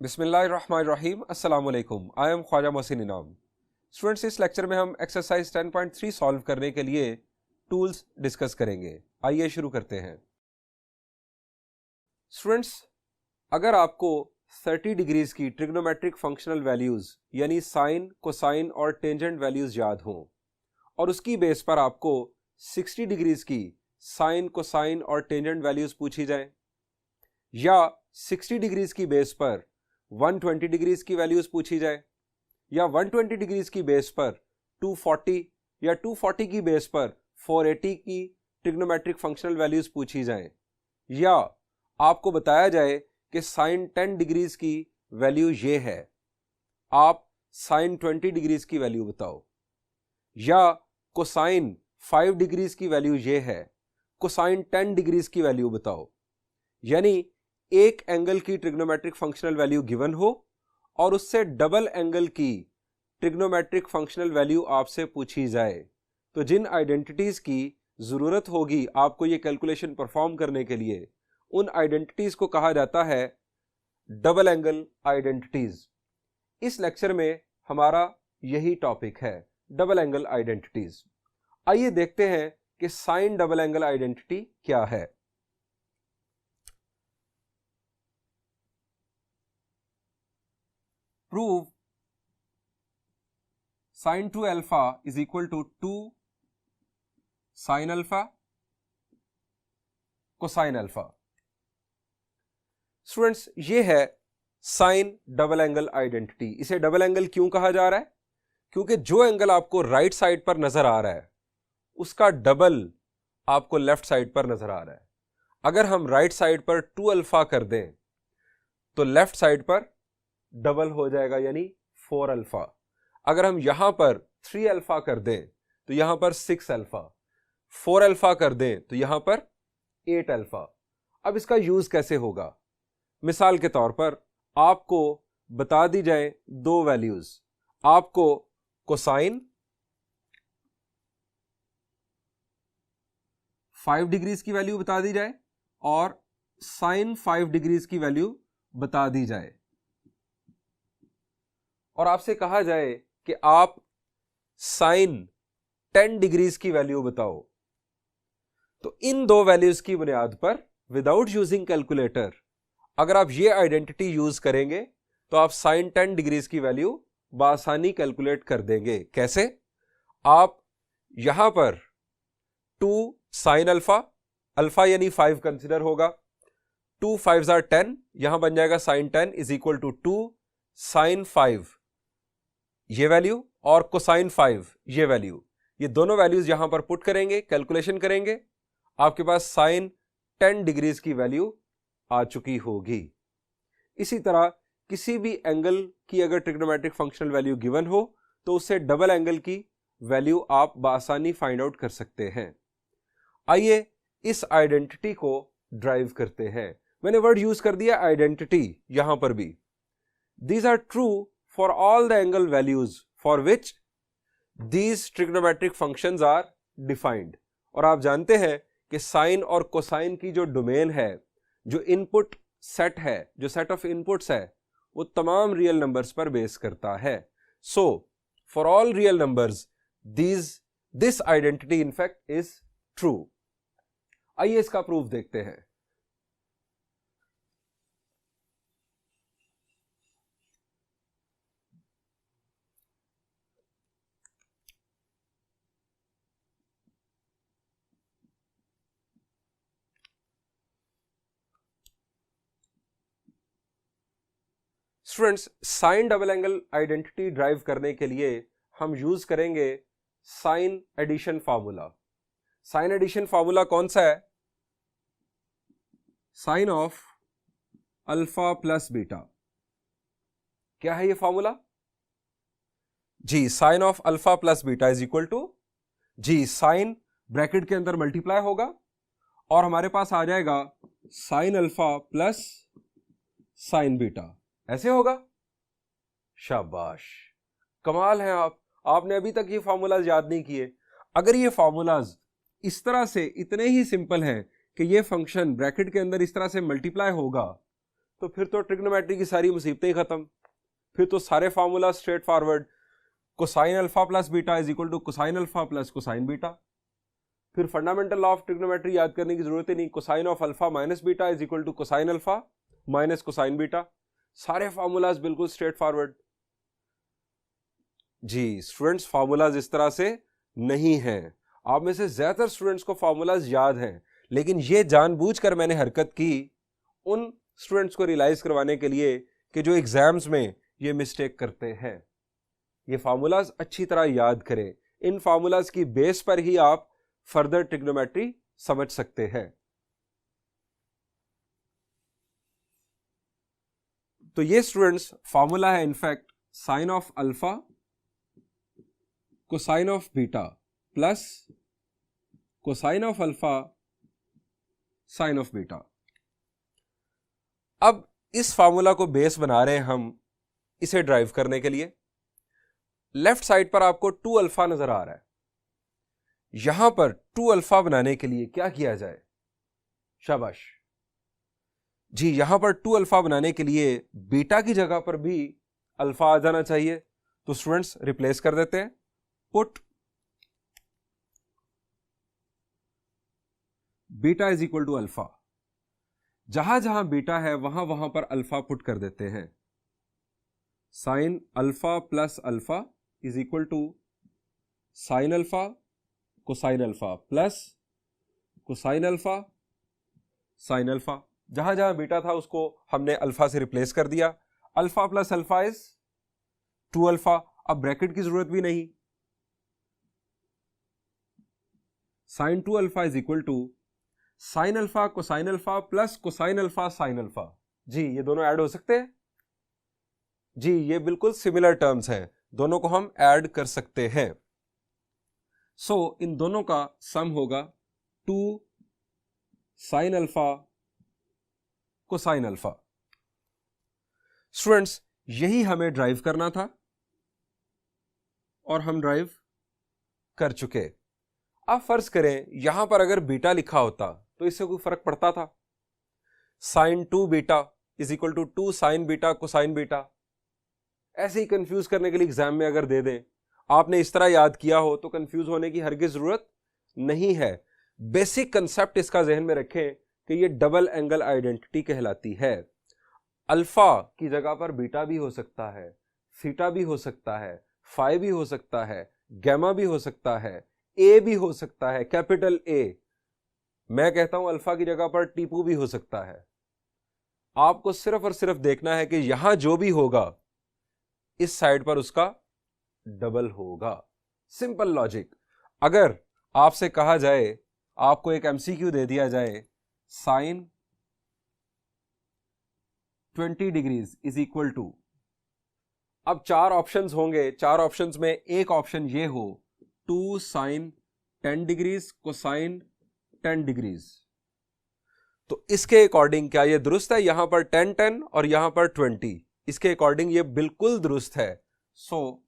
बिस्मिल्लाहिर्रहमानिर्रहीम अस्सलाम वालेकुम। आई एम ख्वाजा मोहसिन इनाम। स्टूडेंट्स, इस लेक्चर में हम एक्सरसाइज 10.3 सॉल्व करने के लिए टूल्स डिस्कस करेंगे। आइए शुरू करते हैं। स्टूडेंट्स, अगर आपको 30 डिग्रीज की ट्रिग्नोमेट्रिक फंक्शनल वैल्यूज यानी साइन, कोसाइन और टेंजेंट वैल्यूज याद हों और उसकी बेस पर आपको 60 डिग्रीज की साइन, कोसाइन और टेंजेंट वैल्यूज पूछी जाएं, या 60 डिग्रीज की बेस पर 120 डिग्रीज की वैल्यूज पूछी जाए, या 120 डिग्रीज की बेस पर 240 या 240 की बेस पर 480 की ट्रिग्नोमेट्रिक फंक्शनल वैल्यूज पूछी जाएं, या आपको बताया जाए कि साइन 10 डिग्रीज की वैल्यू ये है, आप साइन 20 डिग्रीज की वैल्यू बताओ, या कोसाइन 5 डिग्रीज की वैल्यू ये है, कोसाइन 10 डिग्रीज की वैल्यू बताओ। यानी एक एंगल की ट्रिग्नोमेट्रिक फंक्शनल वैल्यू गिवन हो और उससे डबल एंगल की ट्रिग्नोमेट्रिक फंक्शनल वैल्यू आपसे पूछी जाए, तो जिन आइडेंटिटीज की जरूरत होगी आपको ये कैलकुलेशन परफॉर्म करने के लिए, उन आइडेंटिटीज को कहा जाता है डबल एंगल आइडेंटिटीज। इस लेक्चर में हमारा यही टॉपिक है, डबल एंगल आइडेंटिटीज। आइए देखते हैं कि साइन डबल एंगल आइडेंटिटी क्या है। Prove sin 2 alpha is equal to 2 sin alpha cosine alpha। Students, ये है साइन डबल एंगल आइडेंटिटी। इसे डबल एंगल क्यों कहा जा रहा है? क्योंकि जो एंगल आपको राइट साइड पर नजर आ रहा है उसका डबल आपको लेफ्ट साइड पर नजर आ रहा है। अगर हम राइट साइड पर 2 अल्फा कर दें तो लेफ्ट साइड पर डबल हो जाएगा, यानी 4 अल्फा। अगर हम यहां पर 3 अल्फा कर दें तो यहां पर 6 अल्फा, 4 अल्फा कर दें तो यहां पर 8 अल्फा। अब इसका यूज कैसे होगा? मिसाल के तौर पर आपको बता दी जाए दो वैल्यूज, आपको कोसाइन 5 डिग्रीज की वैल्यू बता दी जाए और साइन 5 डिग्रीज की वैल्यू बता दी जाए, और आपसे कहा जाए कि आप साइन 10 डिग्रीज की वैल्यू बताओ, तो इन दो वैल्यूज की बुनियाद पर विदाउट यूजिंग कैलकुलेटर अगर आप ये आइडेंटिटी यूज करेंगे तो आप साइन 10 डिग्रीज की वैल्यू बआसानी कैलकुलेट कर देंगे। कैसे? आप यहां पर 2 साइन अल्फा, अल्फा यानी 5 कंसिडर होगा, 2 5 आर 10, यहां बन जाएगा sine 10 is equal to 2 sine 5 ये वैल्यू और कोसाइन 5 ये वैल्यू, ये दोनों वैल्यूज यहां पर पुट करेंगे, कैलकुलेशन करेंगे, आपके पास साइन 10 डिग्रीज की वैल्यू आ चुकी होगी। इसी तरह किसी भी एंगल की अगर ट्रिग्नोमेट्रिक फंक्शनल वैल्यू गिवन हो तो उससे डबल एंगल की वैल्यू आप बआसानी फाइंड आउट कर सकते हैं। आइए इस आइडेंटिटी को ड्राइव करते हैं। मैंने वर्ड यूज कर दिया आइडेंटिटी यहां पर भी। These are true for all the angle values for which these trigonometric functions are defined। और आप जानते हैं कि साइन और कोसाइन की जो डोमेन है, जो इनपुट सेट है, जो सेट ऑफ इनपुट्स है, वो तमाम रियल नंबर्स पर बेस करता है। So for all real numbers this identity in fact is true. आइए इसका प्रूफ देखते हैं। Students, sine double angle identity derive करने के लिए हम यूज करेंगे sine addition formula. Sine addition formula कौन सा है? Sine of alpha plus beta. क्या है ये फार्मूला? जी, sine of alpha plus beta is equal to, जी साइन ब्रैकेट के अंदर मल्टीप्लाई होगा और हमारे पास आ जाएगा sign alpha plus sign beta, ऐसे होगा। शाबाश, कमाल है आप, आपने अभी तक ये फार्मूलाज याद नहीं किए। अगर ये फार्मूलाज इस तरह से इतने ही सिंपल हैं कि ये फंक्शन ब्रैकेट के अंदर इस तरह से मल्टीप्लाई होगा, तो फिर तो ट्रिग्नोमेट्री की सारी मुसीबतें ही खत्म, फिर तो सारे formula straightforward. Cosine alpha plus beta is equal to cosine alpha plus cosine beta. फिर फंडामेंटल लॉ ऑफ ट्रिग्नोमेट्री याद करने की जरूरत ही नहीं, cosine of alpha minus beta is equal to cosine alpha minus cosine beta. सारे formulas बिल्कुल straightforward. जी स्टूडेंट्स, फार्मूलाज इस तरह से नहीं हैं। आप में से ज्यादातर स्टूडेंट्स को फार्मूलाज याद हैं, लेकिन ये जानबूझकर मैंने हरकत की उन स्टूडेंट्स को रियलाइज करवाने के लिए कि जो एग्जाम्स में ये मिस्टेक करते हैं। ये फार्मूलाज अच्छी तरह याद करें, इन फार्मूलाज की बेस पर ही आप फर्दर ट्रिग्नोमेट्री समझ सकते हैं। तो ये स्टूडेंट्स फार्मूला है in fact sine of alpha cosine of beta plus cosine of alpha sine of beta. अब इस फार्मूला को बेस बना रहे हैं हम इसे ड्राइव करने के लिए। लेफ्ट साइड पर आपको 2 अल्फा नजर आ रहा है। यहां पर 2 अल्फा बनाने के लिए क्या किया जाए? शाबाश जी, यहां पर 2 अल्फा बनाने के लिए बीटा की जगह पर भी अल्फा आ जाना चाहिए। तो स्टूडेंट्स रिप्लेस कर देते हैं, put beta is equal to alpha. जहां जहां बीटा है वहां वहां पर अल्फा पुट कर देते हैं। Sine alpha plus alpha is equal to sine alpha cosine alpha plus cosine alpha sine alpha. जहां जहां बीटा था उसको हमने अल्फा से रिप्लेस कर दिया। Alpha plus alpha is 2 alpha. अब ब्रैकेट की जरूरत भी नहीं। Sine 2 alpha is equal to sine alpha cosine alpha plus cosine alpha sine alpha. जी ये दोनों ऐड हो सकते हैं। जी ये बिल्कुल सिमिलर टर्म्स हैं, दोनों को हम ऐड कर सकते हैं। सो इन दोनों का सम होगा 2 sine alpha cosine alpha. Students यही हमें ड्राइव करना था और हम ड्राइव कर चुके। अब फर्ज करें यहां पर अगर बीटा लिखा होता तो इससे कोई फर्क पड़ता था? Sine 2 beta is equal to 2 sine beta cosine beta. ऐसे ही कंफ्यूज करने के लिए एग्जाम में अगर दे दें, आपने इस तरह याद किया हो तो कंफ्यूज होने की हरगिज जरूरत नहीं है। बेसिक कंसेप्ट इसका जहन में रखें कि ये डबल एंगल आइडेंटिटी कहलाती है। अल्फा की जगह पर बीटा भी हो सकता है, थीटा भी हो सकता है, फाई भी हो सकता है, गैमा भी हो सकता है, ए भी हो सकता है, कैपिटल ए। मैं कहता हूं अल्फा की जगह पर टीपू भी हो सकता है। आपको सिर्फ और सिर्फ देखना है कि यहां जो भी होगा इस साइड पर उसका डबल होगा। Simple logic. अगर आपसे कहा जाए, आपको एक एमसीक्यू दे दिया जाए, sine 20 degrees is equal to, अब 4 ऑप्शंस होंगे, 4 ऑप्शंस में एक ऑप्शन ये हो 2 साइन 10 डिग्रीज कोसाइन 10 डिग्रीज, तो इसके अकॉर्डिंग क्या ये दुरुस्त है? यहां पर 10 10 और यहां पर 20, इसके अकॉर्डिंग ये बिल्कुल दुरुस्त है। सो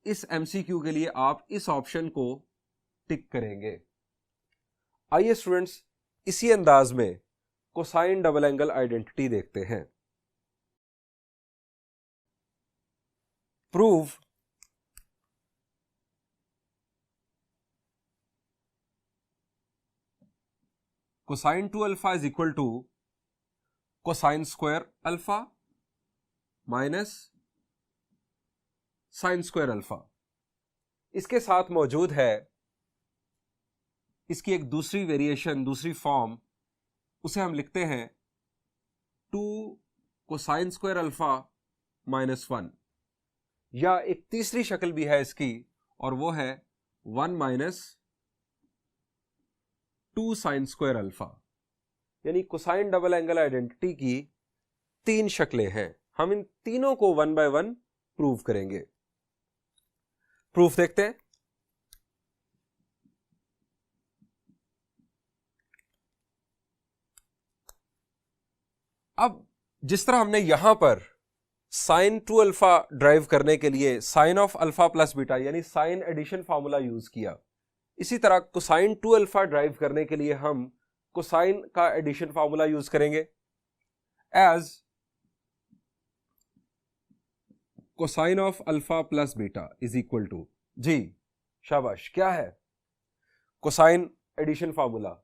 इस एमसीक्यू के लिए आप इस ऑप्शन को टिक करेंगे। आइए स्टूडेंट्स इसी अंदाज में कोसाइन डबल एंगल आइडेंटिटी देखते हैं। Prove cosine 2 alpha is equal to cosine square alpha minus sine square alpha. इसके साथ मौजूद है इसकी एक दूसरी वेरिएशन, दूसरी फॉर्म, उसे हम लिखते हैं 2 कोसाइन स्क्वायर अल्फा माइनस 1, या एक तीसरी शक्ल भी है इसकी और वो है 1 माइनस 2 साइन स्क्वायर अल्फा। यानी कोसाइन डबल एंगल आइडेंटिटी की 3 शक्लें हैं। हम इन तीनों को 1 बाय 1 प्रूव करेंगे। प्रूफ देखते हैं। अब जिस तरह हमने यहां पर साइन 2 अल्फा ड्राइव करने के लिए sine of alpha plus beta यानी साइन एडिशन फार्मूला यूज किया, इसी तरह कोसाइन 2 अल्फा ड्राइव करने के लिए हम कोसाइन का एडिशन फार्मूला यूज करेंगे। As cosine of alpha plus beta is equal to, जी शाबाश, क्या है? Cosine addition formula.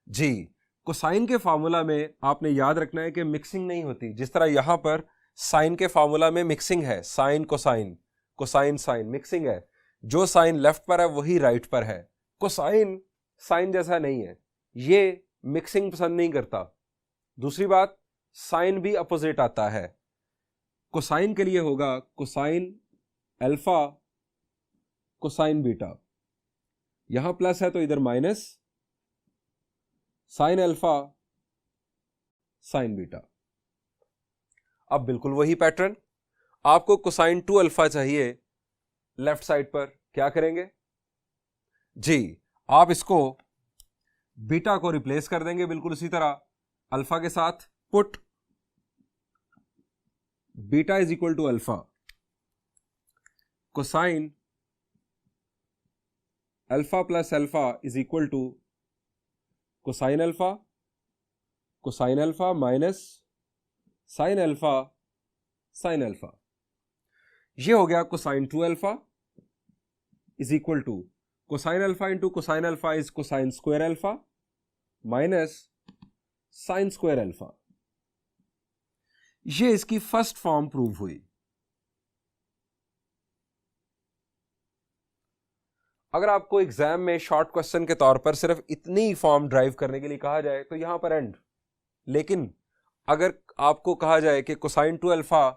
जी, कोसाइन के फार्मूला में आपने याद रखना है कि मिक्सिंग नहीं होती। जिस तरह यहां पर साइन के फार्मूला में मिक्सिंग है, sine cosine, cosine sine, mixing है। जो साइन लेफ्ट पर है वही राइट पर है। कोसाइन साइन जैसा नहीं है, ये मिक्सिंग पसंद नहीं करता। दूसरी बात, साइन भी अपोजिट आता है। कोसाइन के लिए होगा कोसाइन अल्फा कोसाइन बीटा, यहां प्लस है तो इधर minus, sine alpha sine beta. अब बिल्कुल वही पैटर्न, आपको कोसाइन 2 अल्फा चाहिए लेफ्ट साइड पर, क्या करेंगे? जी, आप इसको बीटा को रिप्लेस कर देंगे बिल्कुल उसी तरह अल्फा के साथ। Put beta is equal to alpha cosine alpha plus alpha is equal to cosine alpha minus sine alpha sine alpha. ये हो गया cosine 2 alpha is equal to cosine alpha into cosine alpha is cosine square alpha minus sine square alpha. ये इसकी first form prove हुई। अगर आपको exam में short question के तौर पर सिर्फ इतनी फॉर्म ड्राइव करने के लिए कहा जाए तो यहां पर एंड, लेकिन अगर आपको कहा जाए कि कोसाइन 2 अल्फा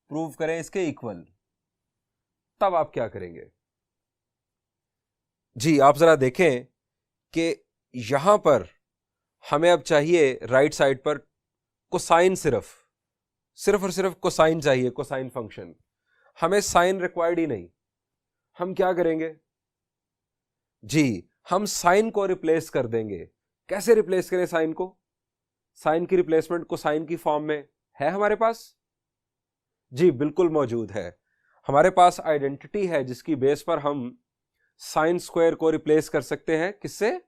प्रूव करें इसके इक्वल, तब आप क्या करेंगे? जी, आप जरा देखें कि यहां पर हमें अब चाहिए राइट साइड पर कोसाइन, सिर्फ और सिर्फ कोसाइन चाहिए, कोसाइन फंक्शन। हमें साइन रिक्वायर्ड ही नहीं। हम क्या करेंगे? जी, हम साइन को रिप्लेस कर देंगे। कैसे रिप्लेस करें साइन को? साइन की रिप्लेसमेंट कोसाइन की फॉर्म में है हमारे पास। जी बिल्कुल मौजूद है, हमारे पास आइडेंटिटी है जिसकी बेस पर हम साइन स्क्वायर को रिप्लेस कर सकते हैं। किससे?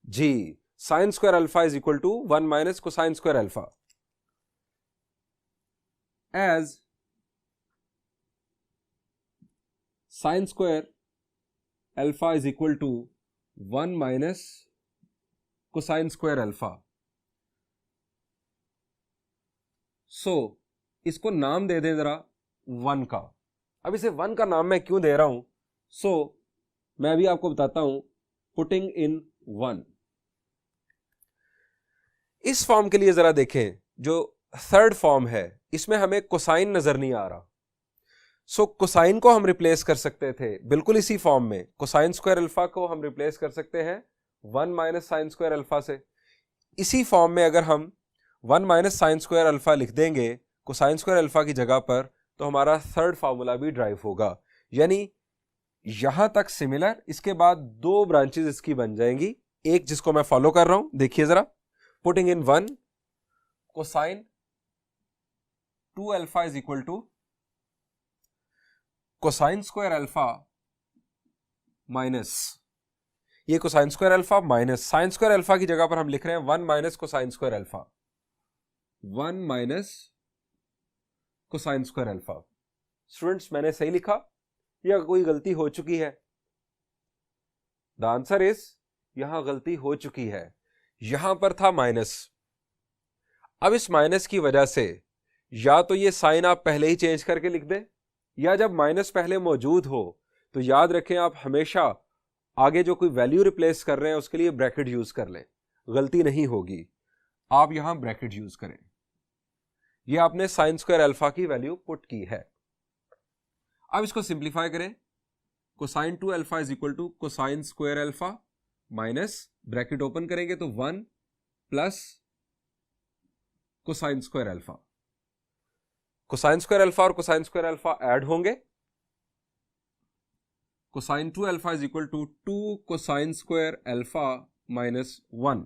जी, sine square alpha is equal to 1 minus cosine square alpha. As sine square alpha is equal to 1 minus cosine square alpha. So इसको नाम दे दें जरा 1 का। अब इसे 1 का नाम मैं क्यों दे रहा हूं? सो मैं भी आपको बताता हूं। पुटिंग इन 1, इस फॉर्म के लिए जरा देखें, जो थर्ड फॉर्म है इसमें हमें कोसाइन नजर नहीं आ रहा। सो कोसाइन को हम रिप्लेस कर सकते थे बिल्कुल इसी फॉर्म में। कोसाइन स्क्वायर अल्फा को हम रिप्लेस कर सकते हैं 1 माइनस साइन स्क्वायर अल्फा से। इसी फॉर्म में अगर हम 1 माइनस साइन स्क्वायर अल्फा लिख देंगे कोसाइन स्क्वायर अल्फा की जगह पर, तो हमारा थर्ड फार्मूला भी ड्राइव होगा। यानी यहां तक सिमिलर, इसके बाद 2 ब्रांचेस इसकी बन जाएंगी। एक जिसको मैं फॉलो कर रहा हूं, देखिए जरा। Putting in 1 cosine 2 alpha is equal to cosine square alpha minus, ये cosine square alpha minus sine square alpha की जगह पर हम लिख रहे हैं 1 minus cosine square alpha, 1 minus cosine square alpha. Students, मैंने सही लिखा या कोई गलती हो चुकी है? द आंसर इज यहां गलती हो चुकी है। यहां पर था माइनस। अब इस माइनस की वजह से या तो ये साइन आप पहले ही चेंज करके लिख दें, या जब माइनस पहले मौजूद हो तो याद रखें आप हमेशा आगे जो कोई वैल्यू रिप्लेस कर रहे हैं उसके लिए ब्रैकेट यूज कर लें, गलती नहीं होगी। आप यहां ब्रैकेट यूज करें। ये आपने साइन स्क्वायर अल्फा की वैल्यू पुट की है। अब इसको सिंप्लीफाई करें। Cosine 2 alpha is equal to cosine square alpha minus, bracket open करेंगे तो 1 plus cosine square alpha. Cosine square alpha और कोसाइन स्क्वायर अल्फा ऐड होंगे। Cosine 2 alpha is equal to 2 cosine square alpha minus 1।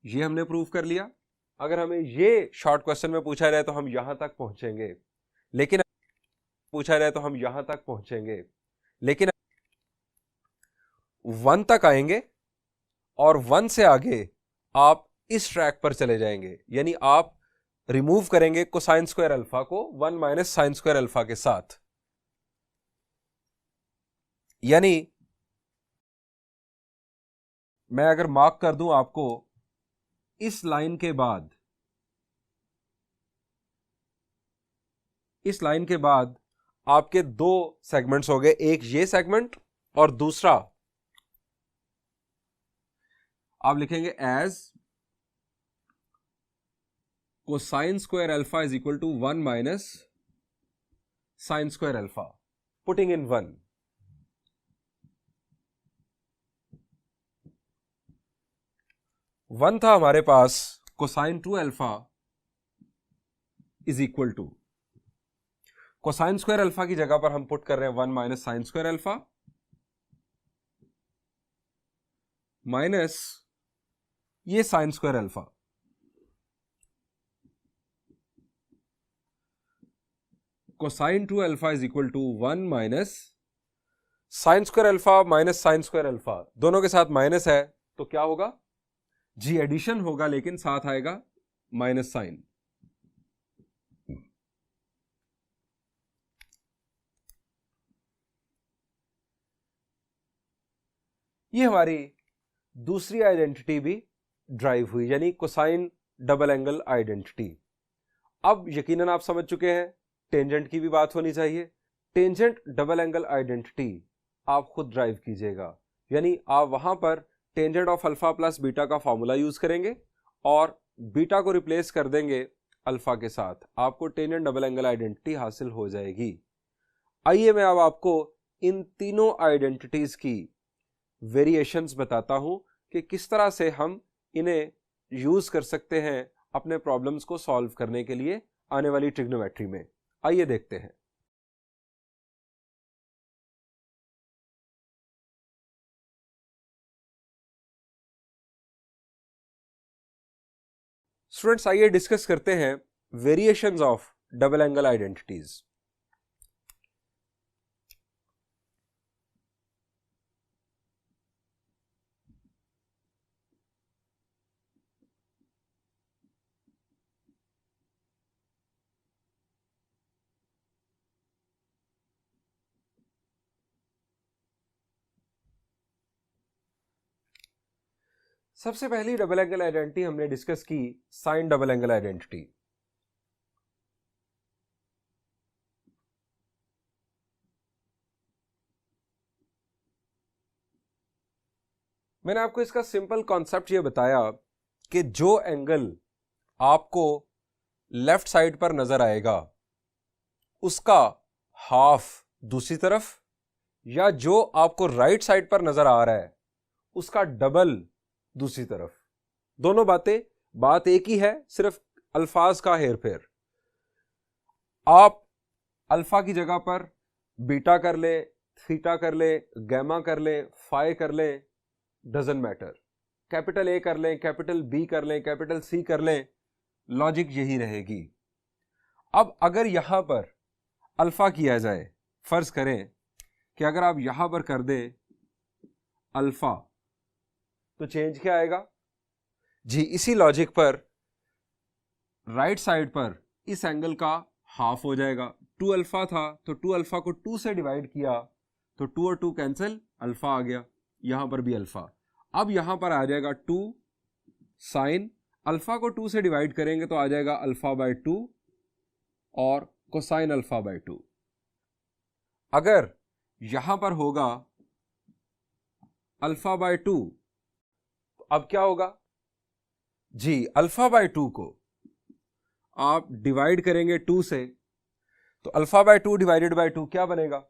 ये हमने prove कर लिया। अगर हमें ये शॉर्ट क्वेश्चन में पूछा जाए तो हम यहां तक पहुंचेंगे, लेकिन पूछा जाए तो हम यहां तक पहुंचेंगे, लेकिन 1 तक आएंगे और 1 से आगे आप इस ट्रैक पर चले जाएंगे, यानी आप रिमूव करेंगे कोसाइन स्क्वायर अल्फा को 1 माइनस साइन स्क्वायर अल्फा के साथ। यानी मैं अगर मार्क कर दूं आपको, इस लाइन के बाद, इस लाइन के बाद आपके दो सेगमेंट्स हो गए, एक ये सेगमेंट और दूसरा आप लिखेंगे as cosine square alpha is equal to 1 minus sine square alpha, putting in 1। One था हमारे पास cosine 2 alpha is equal to, cosine square alpha की जगह पर हम पुट कर रहे हैं 1 minus sine square alpha minus ये sine square alpha. Cosine 2 alpha is equal to 1 minus sine square alpha minus sine square alpha, दोनों के साथ माइनस है तो क्या होगा जी, एडिशन होगा, लेकिन साथ आएगा माइनस साइन। ये हमारी दूसरी आइडेंटिटी भी ड्राइव हुई, यानी कोसाइन डबल एंगल आइडेंटिटी। अब यकीनन आप समझ चुके हैं टेंजेंट की भी बात होनी चाहिए। टेंजेंट डबल एंगल आइडेंटिटी आप खुद ड्राइव कीजिएगा, यानी आप वहां पर tangent of alpha plus beta का फॉर्मूला यूज करेंगे और बीटा को रिप्लेस कर देंगे अल्फा के साथ, आपको टेंजेंट डबल एंगल आइडेंटिटी हासिल हो जाएगी। आइए मैं अब आपको इन तीनों आइडेंटिटीज की वेरिएशंस बताता हूं कि किस तरह से हम इन्हें यूज कर सकते हैं अपने प्रॉब्लम्स को सॉल्व करने के लिए आने वाली ट्रिग्नोमेट्री में। आइए देखते हैं। स्टूडेंट्स, आइए डिस्कस करते हैं variations of double angle identities. सबसे पहली डबल एंगल आइडेंटिटी हमने डिस्कस की साइन डबल एंगल आइडेंटिटी। मैंने आपको इसका सिंपल कॉन्सेप्ट ये बताया कि जो एंगल आपको लेफ्ट साइड पर नजर आएगा उसका हाफ दूसरी तरफ, या जो आपको राइट साइड पर नजर आ रहा है उसका डबल दूसरी तरफ, दोनों बात एक ही है, सिर्फ अल्फाज का हेर फेर। आप अल्फा की जगह पर बीटा कर ले, थीटा कर ले, गैमा कर ले, फाई कर ले, डजंट मैटर। कैपिटल ए कर लें, कैपिटल बी कर लें, कैपिटल सी कर लें, लॉजिक यही रहेगी। अब अगर यहां पर अल्फा किया जाए, फर्ज करें कि अगर आप यहां पर कर दें अल्फा, तो चेंज क्या आएगा जी, इसी लॉजिक पर राइट साइड पर इस एंगल का हाफ हो जाएगा। 2 अल्फा था तो 2 अल्फा को 2 से डिवाइड किया तो 2 और 2 कैंसिल, अल्फा आ गया, यहां पर भी अल्फा। अब यहां पर आ जाएगा 2 साइन, अल्फा को 2 से डिवाइड करेंगे तो आ जाएगा अल्फा बाय 2 और कोसाइन अल्फा बाय 2। अगर यहां पर होगा अल्फा बाय 2, अब क्या होगा जी, अल्फा बाय 2 को आप डिवाइड करेंगे 2 से तो अल्फा बाय 2 डिवाइडेड बाय 2 क्या बनेगा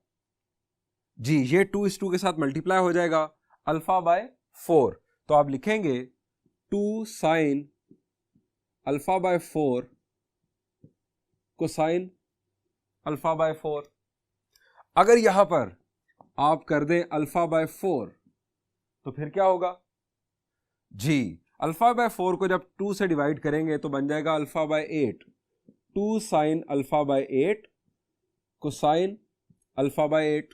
जी, ये 2 इस 2 के साथ मल्टीप्लाई हो जाएगा, अल्फा बाय 4। तो आप लिखेंगे 2 sine alpha bye 4 cosine alpha bye 4। अगर यहां पर आप कर दें अल्फा बाय 4 तो फिर क्या होगा जी, अल्फा बाय 4 को जब 2 से डिवाइड करेंगे तो बन जाएगा alpha bye 8, 2 sine alpha bye 8 cosine alpha bye 8।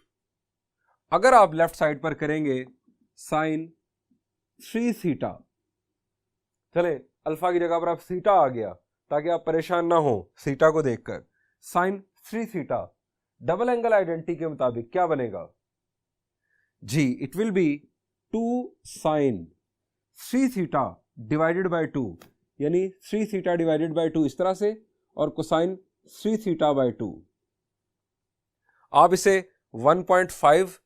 अगर आप लेफ्ट साइड पर करेंगे साइन 3 थीटा चले अल्फा की जगह पर आप थीटा आ गया ताकि आप परेशान ना हो थीटा को देखकर। Sine 3 theta double angle identity के मुताबिक क्या बनेगा जी, it will be 2 sine 3 theta divided by 2, यानी 3 थीटा डिवाइडेड बाय 2 इस तरह से, और कोसाइन 3 थीटा बाय 2। आप इसे 1.5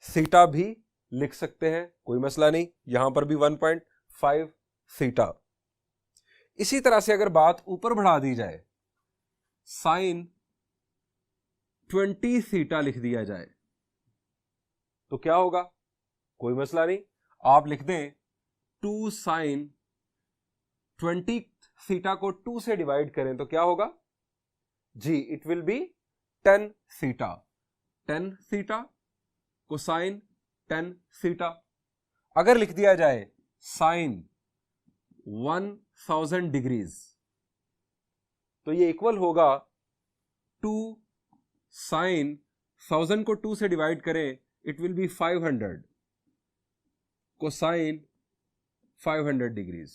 थीटा भी लिख सकते हैं, कोई मसला नहीं, यहां पर भी 1.5 थीटा। इसी तरह से अगर बात ऊपर बढ़ा दी जाए, साइन 20 थीटा लिख दिया जाए तो क्या होगा, कोई मसला नहीं, आप लिख दें 2 साइन 20 थीटा को 2 से डिवाइड करें तो क्या होगा जी, it will be 10 theta. 10 theta cosine 10 theta. अगर लिख दिया जाए साइन 1000 डिग्रीज तो ये इक्वल होगा 2 साइन 1000 को 2 से डिवाइड करें, it will B 500 cosine 500 degrees.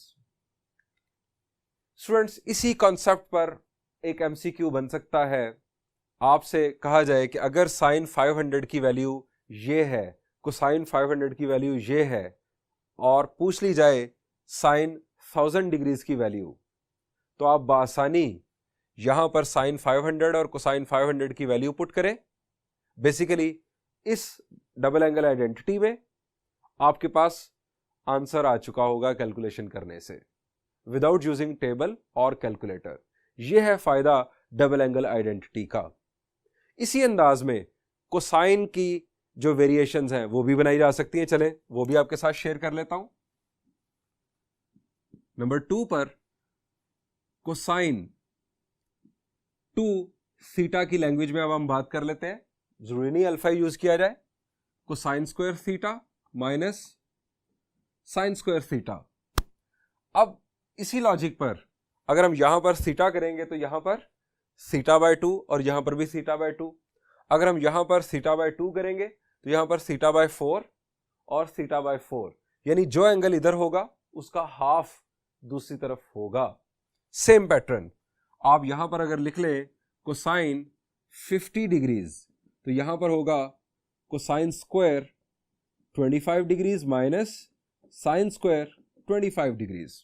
Students, इसी कॉन्सेप्ट पर एक एमसीक्यू बन सकता है। आपसे कहा जाए कि अगर साइन 500 की वैल्यू ये है, कोसाइन 500 की वैल्यू ये है, और पूछ ली जाए साइन 1000 डिग्रीज की वैल्यू, तो आप बासानी यहां पर साइन 500 और कोसाइन 500 की वैल्यू पुट करें। बेसिकली इस डबल एंगल आइडेंटिटी में आपके पास आंसर आ चुका होगा कैलकुलेशन करने से, विदाउट यूजिंग टेबल और कैलकुलेटर। यह है फायदा डबल एंगल आइडेंटिटी का। इसी अंदाज में कोसाइन की जो वेरिएशंस हैं वो भी बनाई जा सकती हैं, चलें वो भी आपके साथ शेयर कर लेता हूं। नंबर 2 पर कोसाइन 2 थीटा की लैंग्वेज में अब हम बात कर लेते हैं, जरूरी नहीं अल्फा यूज किया जाए। Cosine square theta minus sine square theta. अब इसी लॉजिक पर अगर हम यहां पर थीटा करेंगे तो यहां पर थीटा बाय 2 और यहां पर भी थीटा बाय 2। अगर हम यहां पर थीटा बाय 2 करेंगे तो यहां पर थीटा बाय 4 और थीटा बाय 4, यानी जो एंगल इधर होगा उसका हाफ दूसरी तरफ होगा। सेम पैटर्न आप यहां पर अगर लिख लें कोसाइन 50 डिग्रीज तो यहां पर होगा cosine square 25 degrees minus sine square 25 degrees.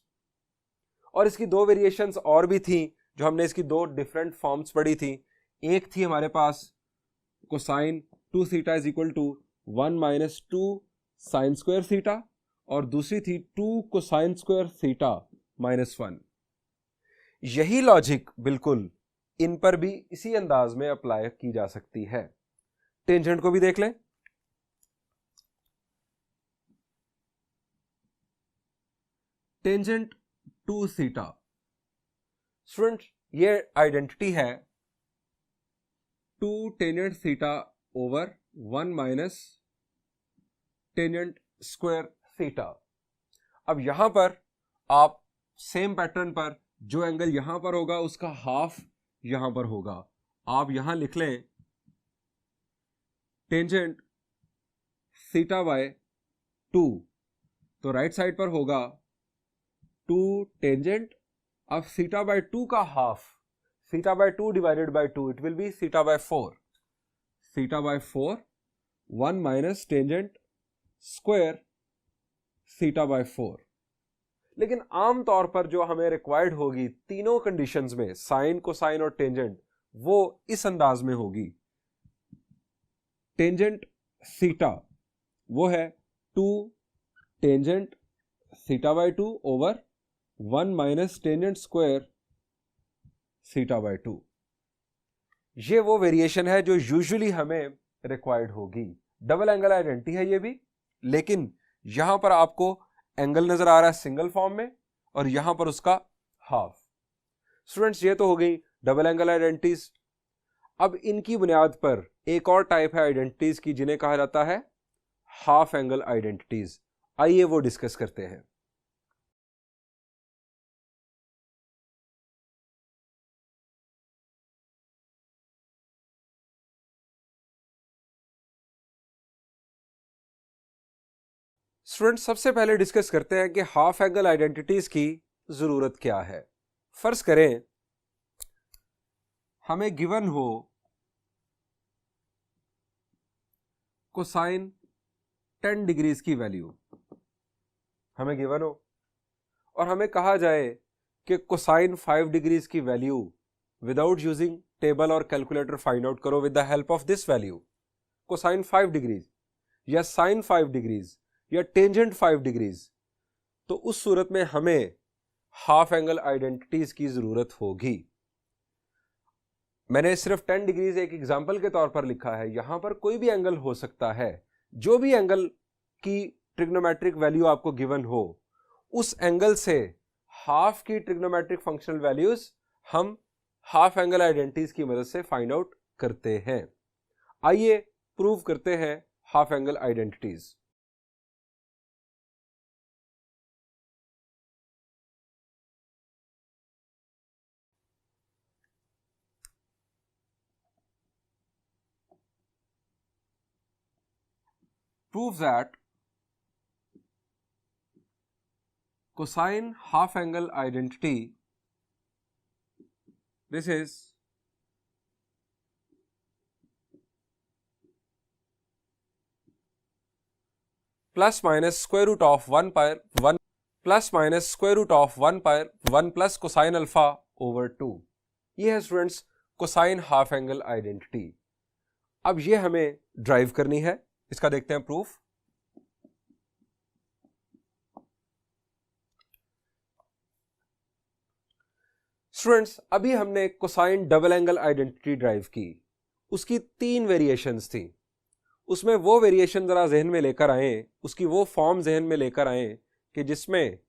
और इसकी दो वेरिएशंस और भी थी जो हमने इसकी दो डिफरेंट फॉर्म्स पढ़ी थी। एक थी हमारे पास cosine 2 theta is equal to 1 minus 2 sine square theta, और दूसरी थी 2 कोसाइन स्क्वायर थीटा माइनस 1। यही लॉजिक बिल्कुल इन पर भी इसी अंदाज में अप्लाई की जा सकती है। टेंजेंट को भी देख लें। टेंजेंट 2 थीटा, स्टूडेंट ये आइडेंटिटी है 2 tangent theta over 1 minus tangent square theta. अब यहां पर आप सेम पैटर्न पर जो एंगल यहां पर होगा उसका हाफ यहां पर होगा। आप यहां लिख लें टेंजेंट थीटा बाय 2, तो राइट साइड पर होगा 2 टेंजेंट, अब थीटा बाय 2 का half, theta by 2 divided by 2, it will B theta by 4। Theta by 4 1 minus tangent square theta by 4। लेकिन आमतौर पर जो हमें रिक्वायर्ड होगी तीनों कंडीशंस में, साइन कोसाइन और टेंजेंट, वो इस अंदाज में होगी। टेंजेंट थीटा वो है 2 tangent theta by 2 over 1 minus tangent square theta by 2। ये वो वेरिएशन है जो यूजुअली हमें रिक्वायर्ड होगी। डबल एंगल आइडेंटिटी है ये भी, लेकिन यहां पर आपको एंगल नजर आ रहा है सिंगल फॉर्म में और यहां पर उसका हाफ। स्टूडेंट्स, ये तो हो गई डबल एंगल आइडेंटिटीज। अब इनकी बुनियाद पर एक और टाइप है आइडेंटिटीज की जिन्हें कहा जाता है हाफ एंगल आइडेंटिटीज। आइए वो डिस्कस करते हैं। स्टूडेंट्स, सबसे पहले डिस्कस करते हैं कि हाफ एंगल आइडेंटिटीज की जरूरत क्या है। फर्ज करें हमें गिवन हो कोसाइन 10 डिग्रीज की वैल्यू, हमें गिवन हो और हमें कहा जाए कि कोसाइन 5 डिग्रीज की वैल्यू विदाउट यूजिंग टेबल और कैलकुलेटर फाइंड आउट करो with the help of this value, cosine 5 degrees या साइन 5 डिग्रीज या टेंजेंट 5 डिग्रीज, तो उस सूरत में हमें हाफ एंगल आइडेंटिटीज की जरूरत होगी। मैंने सिर्फ 10 डिग्रीज एक एग्जांपल के तौर पर लिखा है, यहां पर कोई भी एंगल हो सकता है। जो भी एंगल की ट्रिग्नोमेट्रिक वैल्यू आपको गिवन हो, उस एंगल से हाफ की ट्रिग्नोमेट्रिक फंक्शनल वैल्यूज हम हाफ एंगल आइडेंटिटीज की मदद से फाइंड आउट करते हैं। आइए प्रूव करते हैं half angle identities. Prove that cosine half angle identity, this is plus minus square root of 1 by 1 plus minus square root of 1 by 1 plus cosine alpha over 2। ये है students cosine half angle identity. अब ये हमें drive करनी है, इसका देखते हैं प्रूफ। स्टूडेंट्स अभी हमने cosine double angle identity drive की, उसकी 3 वेरिएशंस थी। उसमें वो वेरिएशन जरा जहन में लेकर आए, उसकी वो फॉर्म जहन में लेकर आए कि जिसमें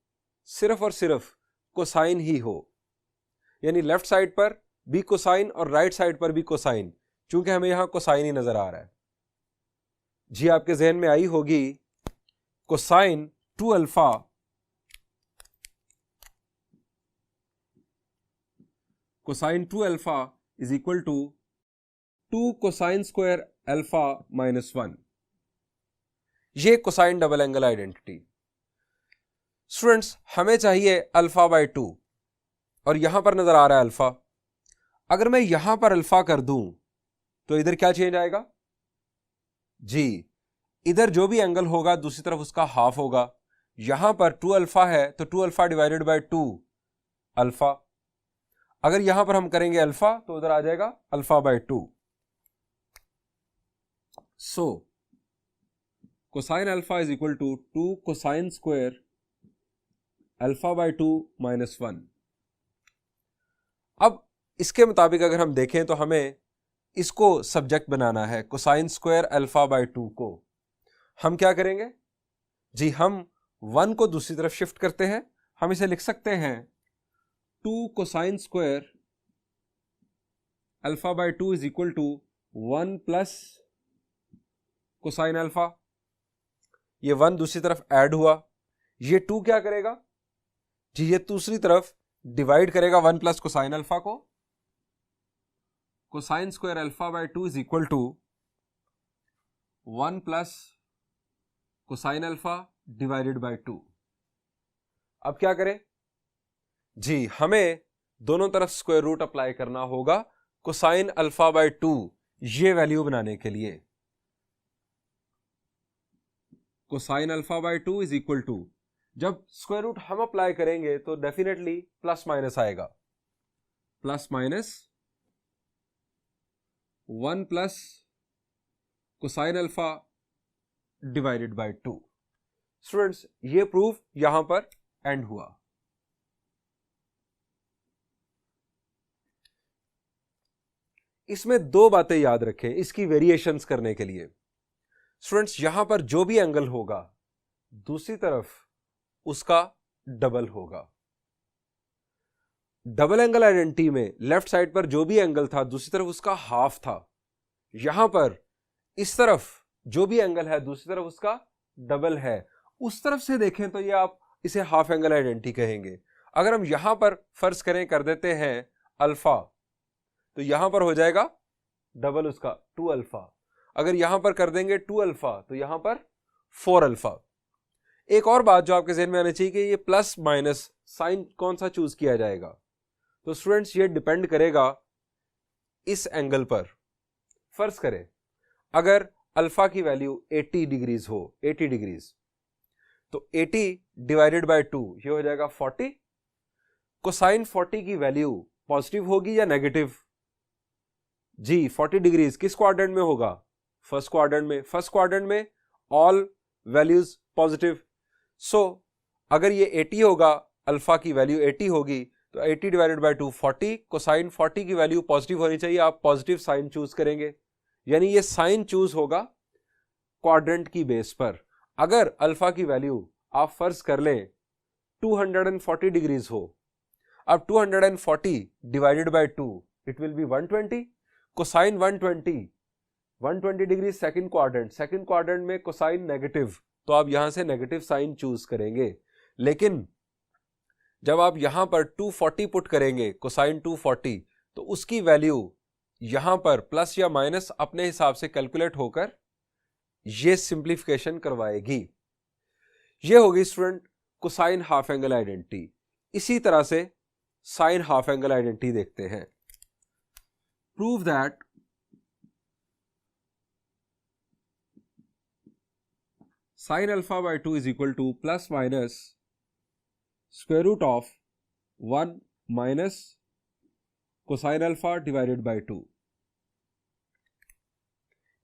सिर्फ और सिर्फ कोसाइन ही हो, यानी लेफ्ट साइड पर भी कोसाइन और राइट साइड पर भी कोसाइन, चूंकि हमें यहां कोसाइन ही नजर आ रहा है। जी आपके जहन में आई होगी cosine 2 alpha cosine 2 alpha is equal to 2 cosine square alpha minus 1। ये cosine double angle identity. Students हमें चाहिए अल्फा बाय 2 और यहां पर नजर आ रहा है अल्फा। अगर मैं यहां पर अल्फा कर दूं तो इधर क्या चेंज आएगा? जी इधर जो भी एंगल होगा दूसरी तरफ उसका हाफ होगा। यहां पर 2 अल्फा है तो 2 अल्फा डिवाइडेड बाय 2 अल्फा। अगर यहां पर हम करेंगे अल्फा तो उधर आ जाएगा alpha by 2। So cosine alpha is equal to 2 cosine square alpha by 2 minus 1। अब इसके मुताबिक अगर हम देखें तो हमें इसको सब्जेक्ट बनाना है, कोसाइन स्क्वायर अल्फा बाय 2 को। हम क्या करेंगे जी, हम 1 को दूसरी तरफ शिफ्ट करते हैं। हम इसे लिख सकते हैं 2 cosine square alpha by 2 is equal to 1 plus cosine alpha. ये 1 दूसरी तरफ ऐड हुआ, ये 2 क्या करेगा जी, ये दूसरी तरफ डिवाइड करेगा 1 प्लस कोसाइन अल्फा को। Cosine square alpha by 2 is equal to 1 plus cosine alpha divided by 2। अब क्या करें जी, हमें दोनों तरफ स्क्वायर रूट अप्लाई करना होगा कोसाइन अल्फा बाय 2 ये वैल्यू बनाने के लिए। Cosine alpha by 2 is equal to, जब स्क्वायर रूट हम अप्लाई करेंगे तो डेफिनेटली प्लस माइनस आएगा, plus minus 1 plus cosine alpha divided by 2। Students ये प्रूफ यहां पर एंड हुआ। इसमें 2 बातें याद रखें इसकी वेरिएशंस करने के लिए। स्टूडेंट्स यहां पर जो भी एंगल होगा दूसरी तरफ उसका डबल होगा। डबल एंगल आइडेंटिटी में लेफ्ट साइड पर जो भी एंगल था दूसरी तरफ उसका हाफ था। यहां पर इस तरफ जो भी एंगल है दूसरी तरफ उसका डबल है। उस तरफ से देखें तो ये आप इसे हाफ एंगल आइडेंटिटी कहेंगे। अगर हम यहां पर फर्ज करें कर देते हैं अल्फा, तो यहां पर हो जाएगा डबल उसका 2 अल्फा। अगर यहां पर कर देंगे 2 अल्फा तो यहां पर 4 अल्फा। एक और बात जो आपके जहन में आनी चाहिए कि ये प्लस माइनस साइन कौन सा चूज किया जाएगा। तो स्टूडेंट्स ये डिपेंड करेगा इस एंगल पर। फर्ज करें अगर अल्फा की वैल्यू 80 डिग्रीज हो, 80 डिग्रीज, तो 80 डिवाइडेड बाय 2 ये हो जाएगा 40। कोसाइन 40 की वैल्यू पॉजिटिव होगी या नेगेटिव? जी 40 डिग्रीज किस क्वाड्रेंट में होगा? फर्स्ट क्वाड्रेंट में। फर्स्ट क्वाड्रेंट में ऑल वैल्यूज पॉजिटिव। सो अगर ये 80 होगा, अल्फा की वैल्यू 80 होगी, तो 80 डिवाइडेड बाय 2 40। कोसाइन 40 की वैल्यू पॉजिटिव होनी चाहिए, आप पॉजिटिव साइन चूज करेंगे, यानी ये साइन चूज होगा क्वाड्रेंट की बेस पर। अगर अल्फा की वैल्यू आप फर्ज कर लें 240 डिग्रीज हो, अब 240 divided by 2 it will B 120। Cosine 120 degree second quadrant, second quadrant में कोसाइन नेगेटिव, तो आप यहां से नेगेटिव साइन चूज करेंगे। लेकिन जब आप यहां पर 240 पुट करेंगे, कोसाइन 240, तो उसकी वैल्यू यहां पर प्लस या माइनस अपने हिसाब से कैलकुलेट होकर ये सिंप्लीफिकेशन करवाएगी। ये होगी student cosine half angle identity. इसी तरह से साइन हाफ एंगल आइडेंटिटी देखते हैं। Prove that sine alpha by 2 is equal to plus minus square root of 1 minus cosine alpha divided by 2।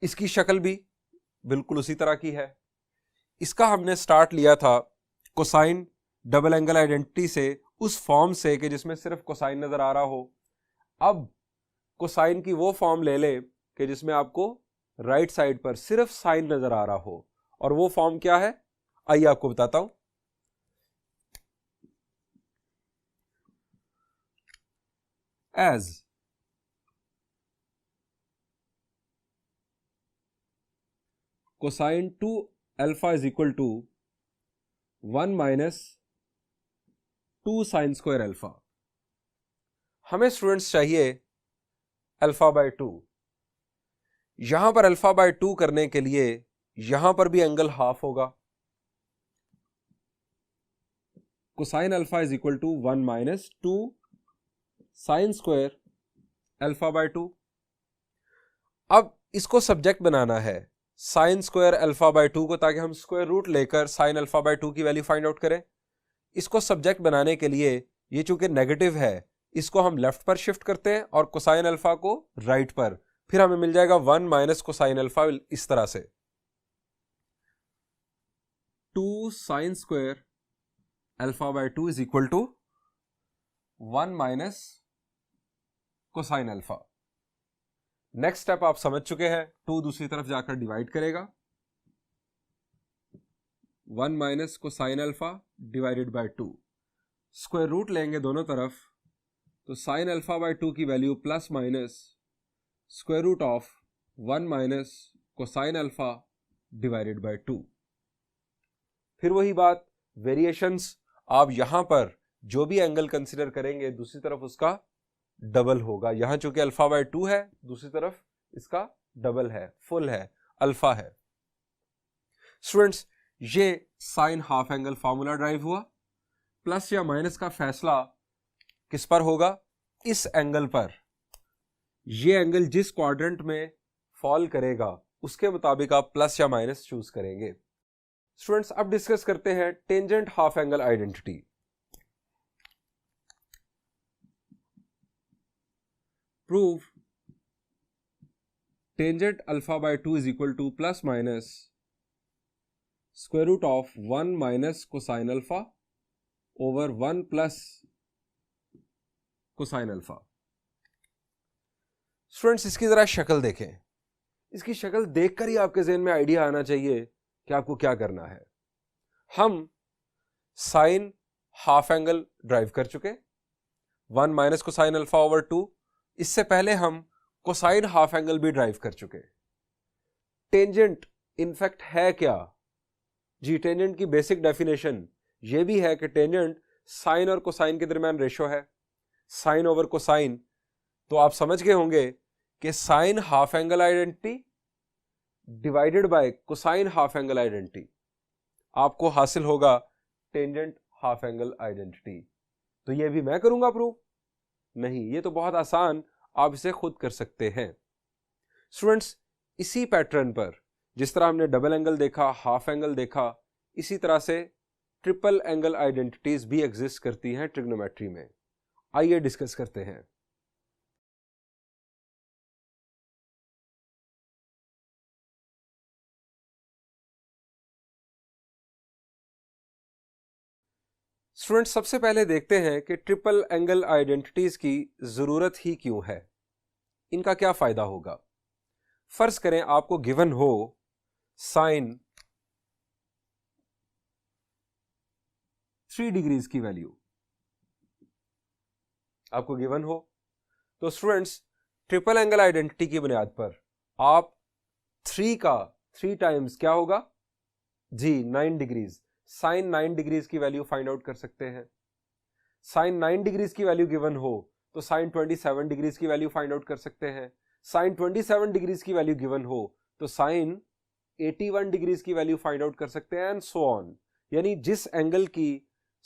इसकी शक्ल भी बिल्कुल उसी तरह की है। इसका हमने स्टार्ट लिया था कोसाइन डबल एंगल आइडेंटिटी से, उस फॉर्म से कि जिसमें सिर्फ कोसाइन नजर आ रहा हो। अब कोसाइन की वो फॉर्म ले लें कि जिसमें आपको राइट साइड पर सिर्फ साइन नजर आ रहा हो, और वो फॉर्म क्या है आइए आपको बताता हूं। As cosine 2 alpha is equal to 1 minus 2 sine square alpha. हमें स्टूडेंट्स चाहिए अल्फा बाय 2। यहां पर अल्फा बाय 2 करने के लिए यहां पर भी एंगल हाफ होगा। Cosine alpha is equal to 1 minus 2 sine square alpha by 2। अब इसको सब्जेक्ट बनाना है साइन स्क्वायर अल्फा बाय 2 को, ताकि हम स्क्वायर रूट लेकर साइन अल्फा बाय 2 की वैल्यू फाइंड आउट करें। इसको सब्जेक्ट बनाने के लिए ये चूंकि नेगेटिव है, इसको हम लेफ्ट पर शिफ्ट करते हैं और कोसाइन अल्फा को राइट पर, फिर हमें मिल जाएगा 1 माइनस कोसाइन अल्फा इस तरह से 2 sine square alpha by 2 is equal to 1 minus cosine alpha. Next step आप समझ चुके हैं, 2 दूसरी तरफ जाकर डिवाइड करेगा, 1 minus cosine alpha divided by 2। Square root लेंगे दोनों तरफ, तो साइन अल्फा बाय 2 की value plus minus square root of 1 minus cosine alpha divided by 2। फिर वही बात, वेरिएशंस आप यहां पर जो भी एंगल कंसीडर करेंगे दूसरी तरफ उसका डबल होगा। यहां चूंकि अल्फा बाय 2 है, दूसरी तरफ इसका डबल है, फुल है, अल्फा है। स्टूडेंट्स ये sine half angle formula derive हुआ। प्लस या माइनस का फैसला किस पर होगा? इस एंगल पर। ये एंगल जिस क्वाड्रेंट में फॉल करेगा उसके मुताबिक आप प्लस या माइनस चूज करेंगे। स्टूडेंट्स अब डिस्कस करते हैं tangent half angle identity. Prove tangent alpha by 2 is equal to plus minus square root of 1 minus cosine alpha over 1 plus cosine alpha. Students इसकी जरा शक्ल देखें। इसकी शक्ल देखकर ही आपके ज़हन में आइडिया आना चाहिए कि आपको क्या करना है। हम साइन हाफ एंगल ड्राइव कर चुके, 1 माइनस कोसाइन अल्फा ओवर 2। इससे पहले हम कोसाइन हाफ एंगल भी ड्राइव कर चुके। टेंजेंट इनफैक्ट है क्या? जी टेंजेंट की बेसिक डेफिनेशन ये भी है कि टेंजेंट साइन और कोसाइन के दरमियान रेशो है, साइन ओवर कोसाइन। तो आप समझ गए होंगे कि sine half angle identity divided by cosine half angle identity. आपको हासिल होगा टेंजेंट हाफ एंगल आइडेंटिटी। तो ये भी मैं करूंगा प्रूव? नहीं, ये तो बहुत आसान, आप इसे खुद कर सकते हैं। स्टूडेंट्स, इसी पैटर्न पर जिस तरह हमने डबल एंगल देखा, हाफ एंगल देखा, इसी तरह से ट्रिपल एंगल आइडेंटिटीज भी एग्जिस्ट करती हैं ट्रिग्नोमेट्री में। आइए डिस्कस करते हैं। स्टूडेंट्स, सबसे पहले देखते हैं कि ट्रिपल एंगल आइडेंटिटीज की जरूरत ही क्यों है, इनका क्या फायदा होगा। फर्ज करें आपको गिवन हो साइन 3 डिग्रीज की वैल्यू, आपको गिवन हो, तो स्टूडेंट्स ट्रिपल एंगल आइडेंटिटी की बुनियाद पर आप 3 का 3 टाइम्स क्या होगा जी 9 डिग्रीज, साइन 9 डिग्रीज की वैल्यू फाइंड आउट कर सकते हैं। साइन 9 डिग्रीज की वैल्यू गिवन हो तो साइन 27 डिग्रीज की वैल्यू फाइंड आउट कर सकते हैं। साइन 27 डिग्रीज की वैल्यू गिवन हो तो साइन 81 डिग्रीज की वैल्यू फाइंड आउट कर सकते हैं, एंड सो ऑन। यानी जिस एंगल की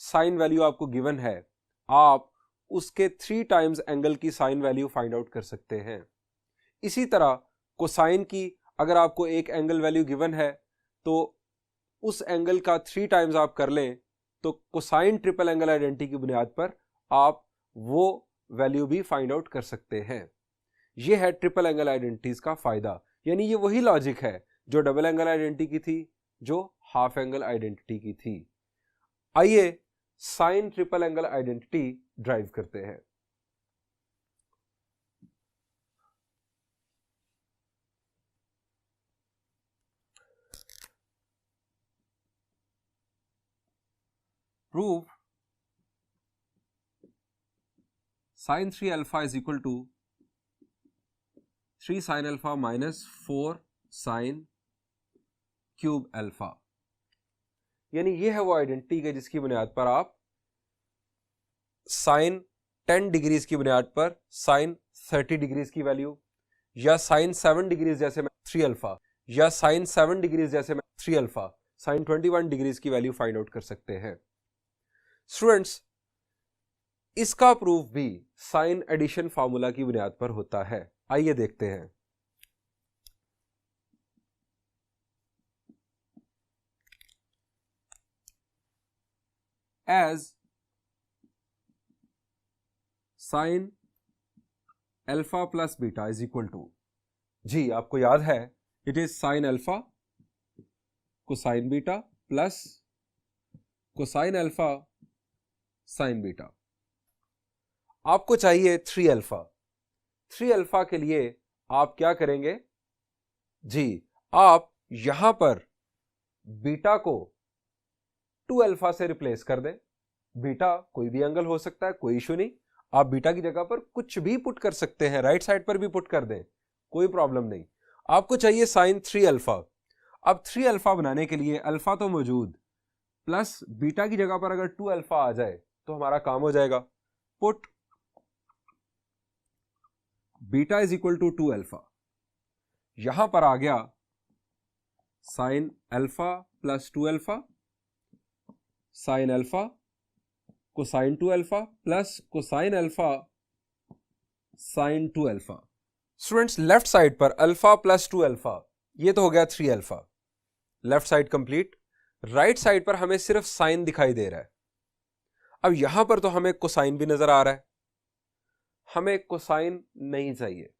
साइन वैल्यू आपको गिवन है, आप उसके 3 टाइम्स एंगल की साइन वैल्यू फाइंड आउट कर सकते हैं। इसी तरह कोसाइन की अगर आपको एक एंगल वैल्यू गिवन है तो उस एंगल का 3 टाइम्स आप कर लें तो कोसाइन ट्रिपल एंगल आइडेंटिटी की बुनियाद पर आप वो वैल्यू भी फाइंड आउट कर सकते हैं। यह है ट्रिपल एंगल आइडेंटिटीज का फायदा। यानी ये वही लॉजिक है जो डबल एंगल आइडेंटिटी की थी, जो हाफ एंगल आइडेंटिटी की थी। आइए sine triple angle identity derive करते हैं। Prove sine 3 alpha is equal to 3 sine alpha minus 4 sine cube alpha. यानी ये है वो आइडेंटिटी है जिसकी बुनियाद पर आप साइन 10 डिग्रीज की बुनियाद पर साइन 30 डिग्रीज की वैल्यू, या साइन 7 डिग्रीज जैसे में 3 अल्फा, या साइन 7 डिग्रीज जैसे में 3 अल्फा, साइन 21 डिग्रीज की वैल्यू फाइंड आउट कर सकते हैं। स्टूडेंट्स, इसका प्रूफ भी साइन एडिशन फार्मूला की बुनियाद पर होता है। आइए देखते हैं। As sine alpha plus beta is equal to, जी आपको याद है it is sine alpha cosine beta plus cosine alpha sine beta. आपको चाहिए 3 अल्फा। 3 अल्फा के लिए आप क्या करेंगे जी, आप यहां पर बीटा को 2 अल्फा से रिप्लेस कर दें। बीटा कोई भी एंगल हो सकता है, कोई इशू नहीं, आप बीटा की जगह पर कुछ भी पुट कर सकते हैं, राइट साइड पर भी पुट कर दें, कोई प्रॉब्लम नहीं। आपको चाहिए साइन 3 अल्फा। अब 3 अल्फा बनाने के लिए अल्फा तो मौजूद, प्लस बीटा की जगह पर अगर 2 अल्फा आ जाए तो हमारा काम हो जाएगा। Put beta is equal to 2 alpha, यहां पर आ गया sine alpha plus 2 alpha sine alpha cosine 2 alpha plus cosine alpha sine 2 alpha. Students, left side पर अल्फा प्लस 2 अल्फा, ये तो हो गया 3 alpha, left side complete. Right side पर हमें सिर्फ साइन दिखाई दे रहा है। अब यहां पर तो हमें कोसाइन भी नजर आ रहा है, हमें कोसाइन नहीं चाहिए।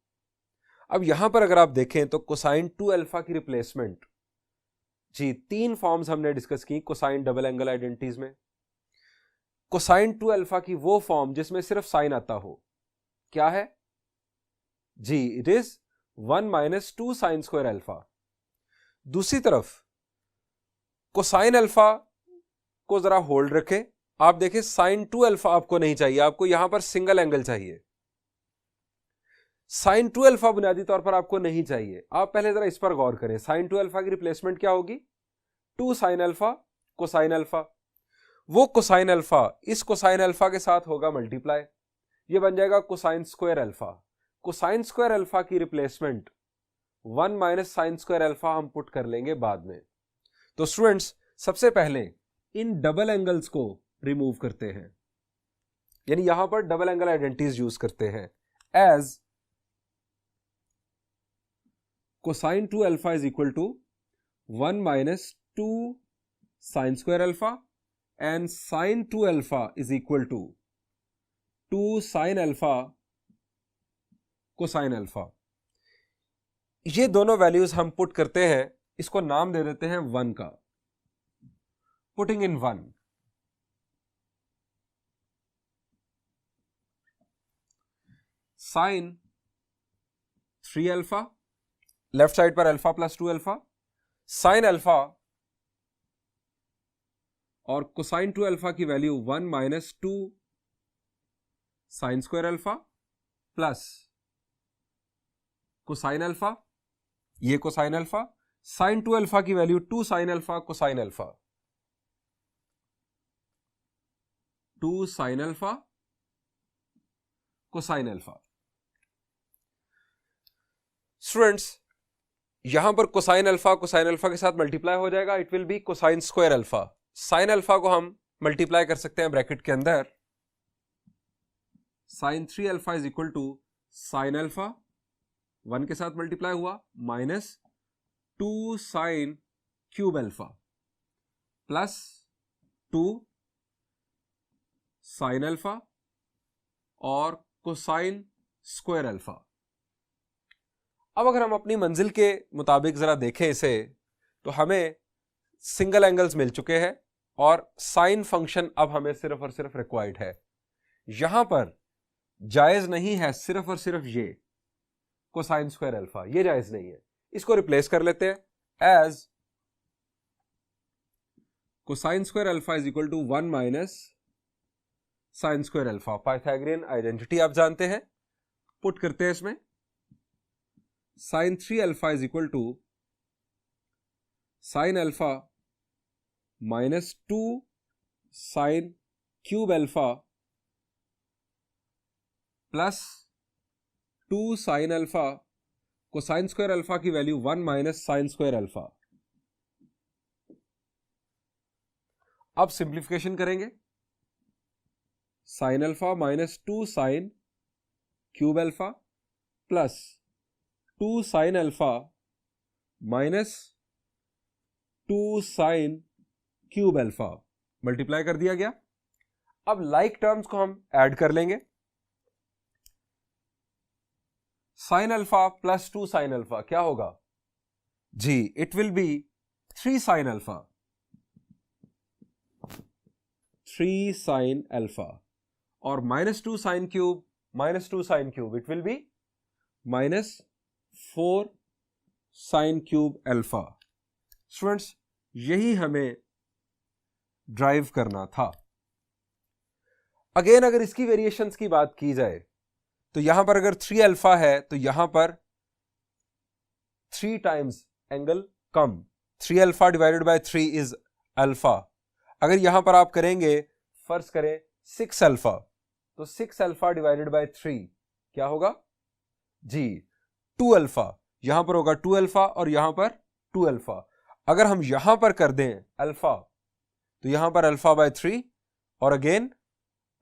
अब यहां पर अगर आप देखें तो कोसाइन 2 अल्फा की रिप्लेसमेंट जी 3 फॉर्म्स हमने डिस्कस की कोसाइन डबल एंगल आइडेंटिटीज में। कोसाइन 2 अल्फा की वो फॉर्म जिसमें सिर्फ साइन आता हो, क्या है जी, it is 1 minus 2 sine square alpha. दूसरी तरफ कोसाइन अल्फा को जरा होल्ड रखें, आप देखें साइन 2 अल्फा आपको नहीं चाहिए, आपको यहां पर सिंगल एंगल चाहिए। साइन 2 अल्फा बुनियादी तौर पर आपको नहीं चाहिए। आप पहले जरा इस पर गौर करें, साइन 2 अल्फा की रिप्लेसमेंट क्या होगी, 2 साइन अल्फा कोसाइन अल्फा। वो कोसाइन अल्फा इस कोसाइन अल्फा के साथ होगा मल्टीप्लाई, ये बन जाएगा cosine square alpha. Cosine square alpha की replacement 1 minus sine square alpha हम पुट कर लेंगे बाद में। तो स्टूडेंट्स, सबसे पहले इन डबल एंगल्स को रिमूव करते हैं, यानी यहां पर डबल एंगल आइडेंटिटीज यूज करते हैं। As cosine 2 alpha is equal to 1 minus 2 sine square alpha and sine 2 alpha is equal to 2 sine alpha cosine alpha. ये दोनों वैल्यूज हम पुट करते हैं, इसको नाम दे देते हैं 1 का। Putting in 1, sine 3 alpha, left side पर alpha plus 2 alpha, sine alpha और कोसाइन 2 अल्फा की value 1 minus 2 sine square alpha plus cosine alpha, ये कोसाइन अल्फा, साइन 2 अल्फा की value 2 sine alpha cosine alpha, 2 sine alpha cosine alpha. Students, यहां पर cosine alpha cosine alpha के साथ multiply हो जाएगा, it will be cosine square alpha. Sine alpha को हम मल्टीप्लाई कर सकते हैं ब्रैकेट के अंदर, sine 3 alpha is equal to sine alpha 1 के साथ मल्टीप्लाई हुआ minus 2 sine cube alpha plus 2 sine alpha और कोसाइन स्क्वायर अल्फा। अब अगर हम अपनी मंजिल के मुताबिक जरा देखें इसे, तो हमें सिंगल एंगल्स मिल चुके हैं और साइन फंक्शन अब हमें सिर्फ और सिर्फ रिक्वायर्ड है। यहां पर जायज नहीं है सिर्फ और सिर्फ ये कोसाइन स्क्वायर अल्फा, ये जायज नहीं है। इसको रिप्लेस कर लेते हैं as cosine square alpha is equal to 1 minus sine square alpha. Pythagorean identity आप जानते हैं, पुट करते हैं इसमें, sine 3 alpha is equal to sine alpha minus 2 sine cube alpha plus 2 sine alpha cosine square alpha की value 1 minus sine square alpha. अब simplification करेंगे, sine alpha minus 2 sine cube alpha plus 2 sine alpha minus 2 sine cube alpha, multiply कर दिया गया। अब like terms को हम add कर लेंगे, sine alpha plus 2 sine alpha क्या होगा जी, it will be 3 sine alpha, 3 sine alpha और minus 2 sine cube minus 2 sine cube, it will be minus 4 sine cube alpha. Students, यही हमें ड्राइव करना था। अगेन अगर इसकी वेरिएशंस की बात की जाए, तो यहां पर अगर 3 अल्फा है तो यहां पर 3 times angle come, 3 alpha divided bye 3 is alpha. अगर यहां पर आप करेंगे, फर्ज करें 6 अल्फा, तो 6 अल्फा डिवाइडेड बाय 3 क्या होगा जी, 2 अल्फा। यहां पर होगा 2 अल्फा और यहां पर 2 अल्फा। अगर हम यहां पर कर दें अल्फा, तो यहां पर अल्फा बाय 3 और अगेन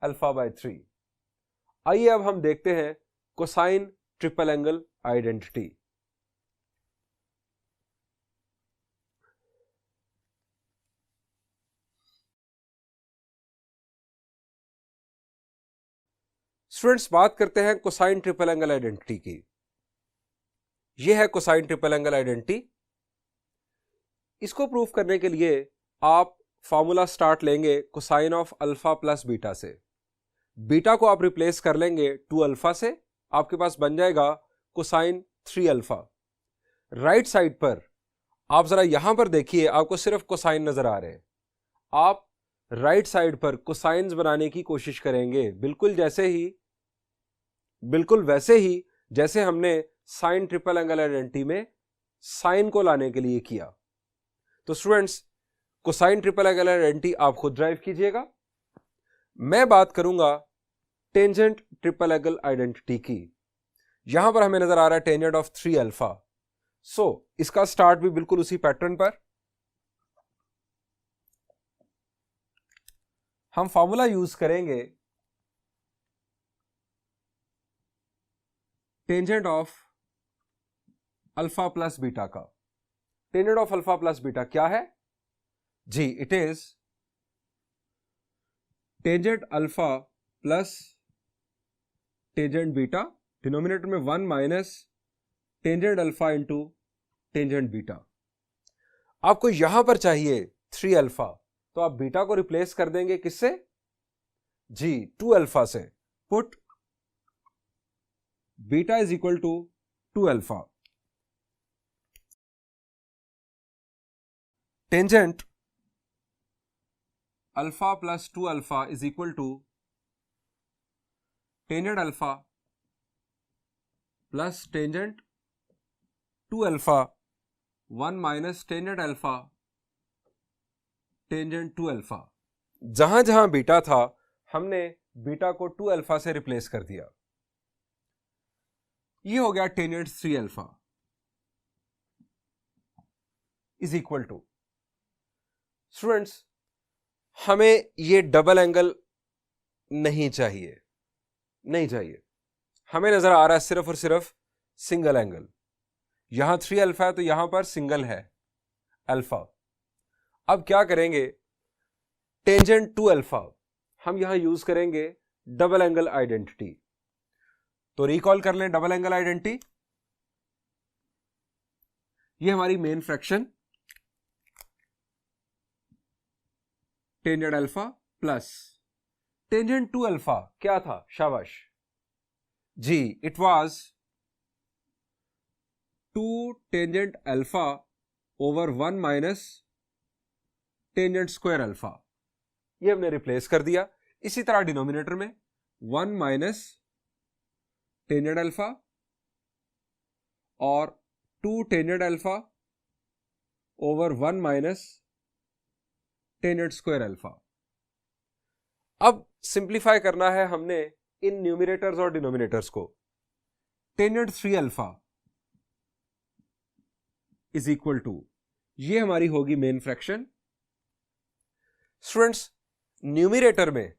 अल्फा बाय 3। आइए अब हम देखते हैं cosine triple angle identity. Students, बात करते हैं कोसाइन ट्रिपल एंगल आइडेंटिटी की। यह है कोसाइन ट्रिपल एंगल आइडेंटिटी। इसको प्रूव करने के लिए आप फॉर्मूला स्टार्ट लेंगे cosine of alpha plus beta से। बीटा को आप रिप्लेस कर लेंगे 2 अल्फा से, आपके पास बन जाएगा कोसाइन 3 अल्फा। राइट साइड पर आप जरा यहां पर देखिए, आपको सिर्फ कोसाइन नजर आ रहे हैं। आप राइट साइड पर कोसाइन्स बनाने की कोशिश करेंगे, बिल्कुल वैसे ही जैसे हमने साइन ट्रिपल एंगल आइडेंटिटी में साइन को लाने के लिए किया। तो students, cosine triple angle identity आप खुद ड्राइव कीजिएगा। मैं बात करूंगा टेंजेंट ट्रिपल एंगल आइडेंटिटी की। यहां पर हमें नजर आ रहा है टेंजेंट ऑफ 3 अल्फा। सो इसका स्टार्ट भी बिल्कुल उसी पैटर्न पर, हम फॉर्मूला यूज करेंगे tangent of alpha plus beta का। Tangent of alpha plus beta क्या है जी? It is tangent alpha plus tangent beta, denominator में 1 minus tangent alpha into tangent beta. आपको यहां पर चाहिए 3 अल्फा, तो आप बीटा को रिप्लेस कर देंगे किससे जी? 2 अल्फा से। Put beta is equal to 2 alpha. Tangent alpha plus 2 alpha is equal to tangent alpha plus tangent 2 alpha 1 minus tangent alpha tangent 2 alpha. जहां जहां बीटा था हमने बीटा को 2 अल्फा से रिप्लेस कर दिया। ये हो गया tangent 3 alpha is equal to, students हमें ये डबल एंगल नहीं चाहिए, नहीं चाहिए, हमें नजर आ रहा है सिर्फ और सिर्फ सिंगल एंगल। यहां 3 अल्फा है तो यहां पर सिंगल है अल्फा। अब क्या करेंगे? टेंजेंट 2 अल्फा हम यहां यूज करेंगे डबल एंगल आइडेंटिटी। तो रिकॉल कर लें डबल एंगल आइडेंटिटी। ये हमारी main fraction tangent alpha plus tangent 2 alpha क्या था? शाबाश जी, it was 2 tangent alpha over 1 minus tangent square alpha. ये हमने रिप्लेस कर दिया। इसी तरह डिनोमिनेटर में 1 माइनस टेंजेंट अल्फा और 2 tangent alpha over 1 minus tangent square alpha. अब सिंप्लीफाई करना है हमने इन न्यूमिनेटर्स और डिनोमिनेटर्स को। Tangent 3 alpha is equal to, ये हमारी होगी मेन फ्रैक्शन। स्टूडेंट्स न्यूमिनेटर में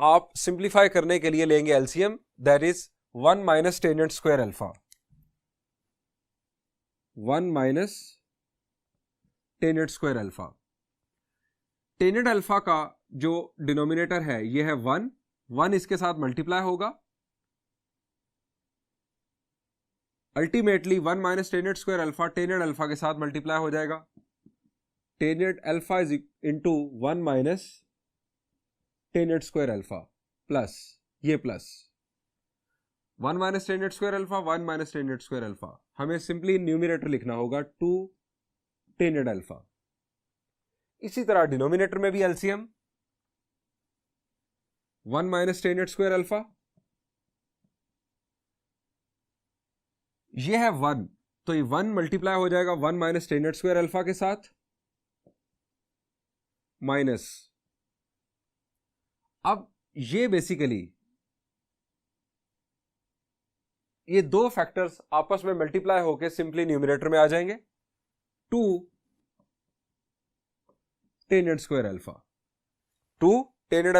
आप सिंप्लीफाई करने के लिए लेंगे LCM, that is 1 minus tangent square alpha, 1 minus tangent square alpha. Tangent alpha का जो डिनोमिनेटर है ये है 1, 1 इसके साथ मल्टीप्लाई होगा, ultimately 1 minus tangent square alpha tangent alpha के साथ मल्टीप्लाई हो जाएगा। Tangent alpha is into 1 minus tangent square alpha plus ये plus 1 minus tangent square alpha 1 minus tangent square alpha. हमें सिंपली न्यूमिनेटर लिखना होगा 2 टेंजेंट अल्फा। इसी तरह डिनोमिनेटर में भी LCM 1 minus tangent square alpha, ये है 1 तो ये 1 मल्टीप्लाई हो जाएगा 1 माइनस टेंजेंट स्क्वायर अल्फा के साथ माइनस। अब ये बेसिकली ये दो फैक्टर्स आपस में मल्टीप्लाई होकर सिंपली न्यूमिनेटर में आ जाएंगे 2 tangent square alpha. 2 tangent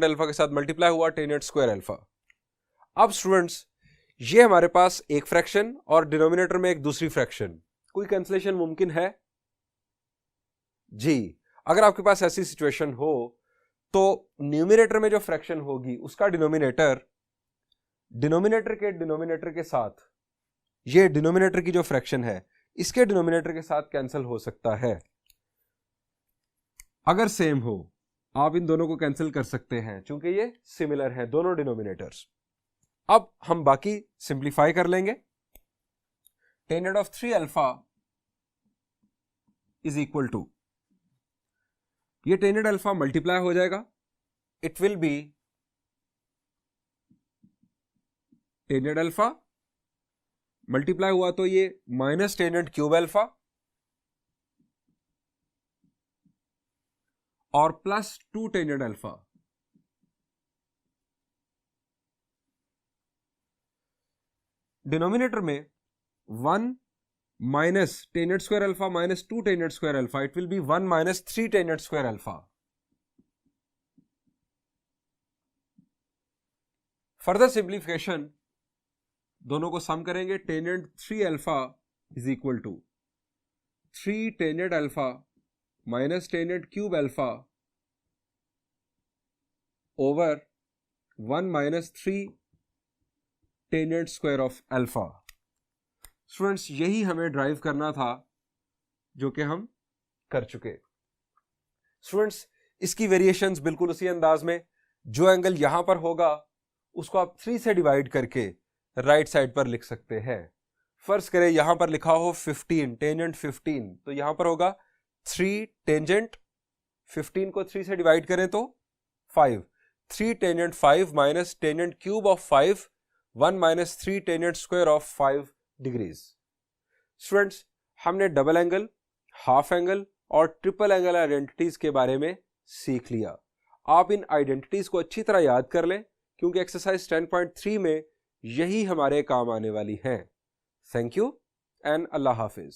alpha के साथ मल्टीप्लाई हुआ टेंजेंट स्क्वायर अल्फा। अब स्टूडेंट्स ये हमारे पास एक फ्रैक्शन और डिनोमिनेटर में एक दूसरी फ्रैक्शन, कोई कैंसलेशन मुमकिन है जी? अगर आपके पास ऐसी सिचुएशन हो तो न्यूमिनेटर में जो फ्रैक्शन होगी उसका डिनोमिनेटर के डिनोमिनेटर के साथ, ये डिनोमिनेटर की जो फ्रैक्शन है इसके डिनोमिनेटर के साथ कैंसिल हो सकता है। अगर सेम हो आप इन दोनों को कैंसिल कर सकते हैं क्योंकि ये सिमिलर हैं दोनों डिनोमिनेटर्स। अब हम बाकी सिंप्लीफाई कर लेंगे। Tangent of 3 alpha is equal to, ये टेंजेंट अल्फा मल्टीप्लाई हो जाएगा, it will be tangent alpha multiply हुआ तो ये माइनस टेंजेंट क्यूब अल्फा और प्लस 2 टेंजेंट अल्फा। डिनोमिनेटर में 1 minus tangent square alpha minus 2 tangent square alpha, it will be 1 minus 3 tangent square alpha. Further simplification, दोनों को sum करेंगे। Tangent 3 alpha is equal to 3 tangent alpha minus tangent cube alpha over 1 minus 3 tangent square of alpha. Students, यही हमें drive करना था, जो कि हम कर चुके। स्टूडेंट्स, इसकी वेरिएशंस बिल्कुल उसी अंदाज में, जो एंगल यहां पर होगा उसको आप 3 से डिवाइड करके राइट साइड पर लिख सकते हैं। फर्ज करें यहां पर लिखा हो 15 टेंजेंट 15, तो यहां पर होगा 3 टेंजेंट 15 को 3 से डिवाइड करें तो 5, 3 tangent 5 minus tangent cube of 5, 1 minus 3 tangent square of 5 degrees. Students, हमने डबल एंगल, हाफ एंगल और ट्रिपल एंगल आइडेंटिटीज के बारे में सीख लिया। आप इन आइडेंटिटीज को अच्छी तरह याद कर लें, क्योंकि एक्सरसाइज 10.3 में यही हमारे काम आने वाली हैं। Thank you and Allah Hafiz.